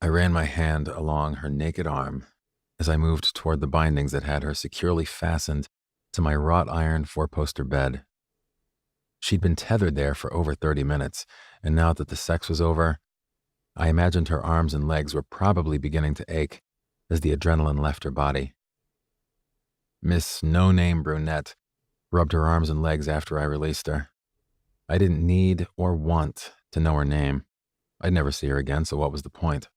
I ran my hand along her naked arm as I moved toward the bindings that had her securely fastened to my wrought iron four-poster bed. She'd been tethered there for over 30 minutes, and now that the sex was over, I imagined her arms and legs were probably beginning to ache as the adrenaline left her body. Miss No-Name Brunette rubbed her arms and legs after I released her. I didn't need or want to know her name. I'd never see her again, so what was the point?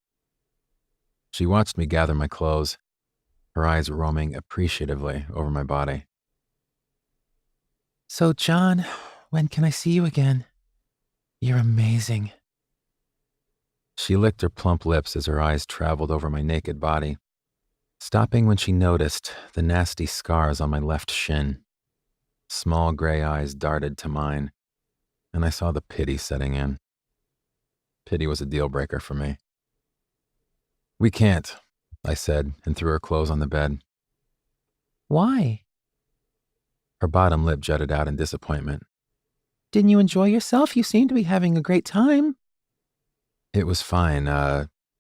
She watched me gather my clothes, her eyes roaming appreciatively over my body. So, John, when can I see you again? You're amazing. She licked her plump lips as her eyes traveled over my naked body, stopping when she noticed the nasty scars on my left shin. Small gray eyes darted to mine, and I saw the pity setting in. Pity was a deal breaker for me. We can't, I said, and threw her clothes on the bed. Why? Her bottom lip jutted out in disappointment. Didn't you enjoy yourself? You seem to be having a great time. It was fine,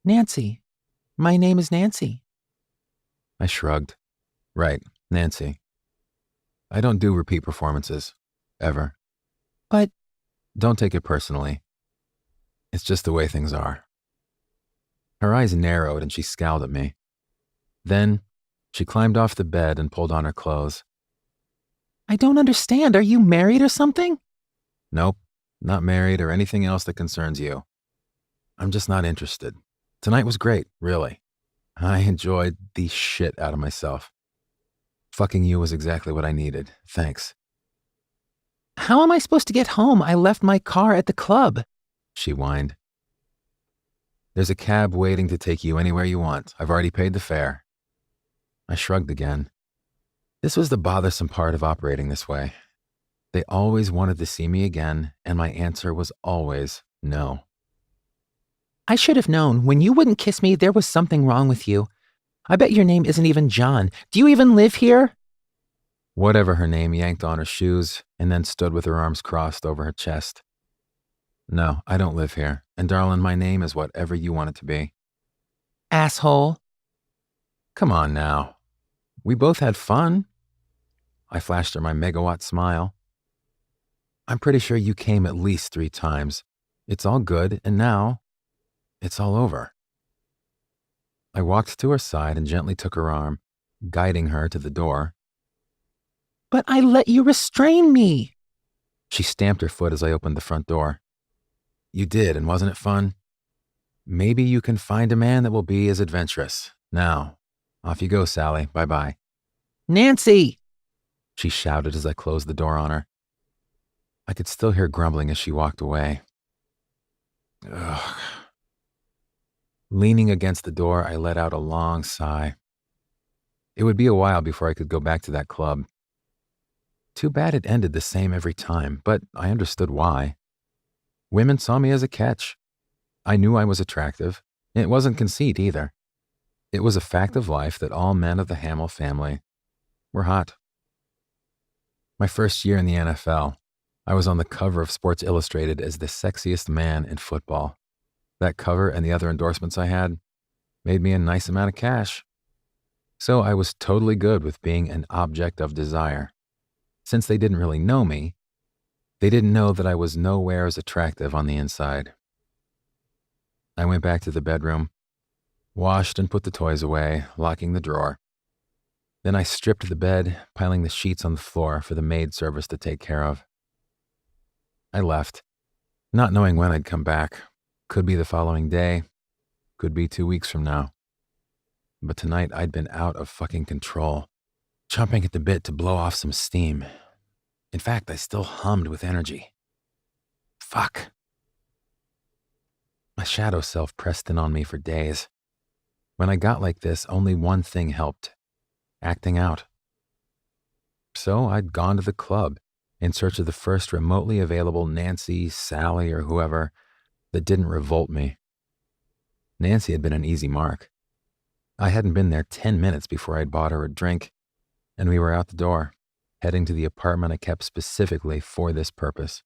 Nancy. My name is Nancy. I shrugged. Right, Nancy. I don't do repeat performances. Ever. But... Don't take it personally. It's just the way things are. Her eyes narrowed and she scowled at me. Then, she climbed off the bed and pulled on her clothes. I don't understand. Are you married or something? Nope, not married or anything else that concerns you. I'm just not interested. Tonight was great, really. I enjoyed the shit out of myself. Fucking you was exactly what I needed. Thanks. How am I supposed to get home? I left my car at the club. She whined. There's a cab waiting to take you anywhere you want. I've already paid the fare. I shrugged again. This was the bothersome part of operating this way. They always wanted to see me again, and my answer was always no. I should have known. When you wouldn't kiss me, there was something wrong with you. I bet your name isn't even John. Do you even live here? Whatever her name yanked on her shoes and then stood with her arms crossed over her chest. No, I don't live here. And darling, my name is whatever you want it to be. Asshole. Come on now. We both had fun. I flashed her my megawatt smile. I'm pretty sure you came at least 3 times. It's all good, and now, it's all over. I walked to her side and gently took her arm, guiding her to the door. But I let you restrain me. She stamped her foot as I opened the front door. You did, and wasn't it fun? Maybe you can find a man that will be as adventurous. Now, off you go, Sally. Bye-bye. Nancy! She shouted as I closed the door on her. I could still hear grumbling as she walked away. Ugh. Leaning against the door, I let out a long sigh. It would be a while before I could go back to that club. Too bad it ended the same every time, but I understood why. Women saw me as a catch. I knew I was attractive. It wasn't conceit either. It was a fact of life that all men of the Hamill family were hot. My first year in the NFL, I was on the cover of Sports Illustrated as the sexiest man in football. That cover and the other endorsements I had made me a nice amount of cash. So I was totally good with being an object of desire. Since they didn't really know me, they didn't know that I was nowhere as attractive on the inside. I went back to the bedroom, washed and put the toys away, locking the drawer. Then I stripped the bed, piling the sheets on the floor for the maid service to take care of. I left, not knowing when I'd come back. Could be the following day, could be 2 weeks from now. But tonight I'd been out of fucking control, chomping at the bit to blow off some steam. In fact, I still hummed with energy. Fuck. My shadow self pressed in on me for days. When I got like this, only one thing helped: acting out. So I'd gone to the club in search of the first remotely available Nancy, Sally, or whoever that didn't revolt me. Nancy had been an easy mark. I hadn't been there 10 minutes before I'd bought her a drink, and we were out the door, heading to the apartment I kept specifically for this purpose.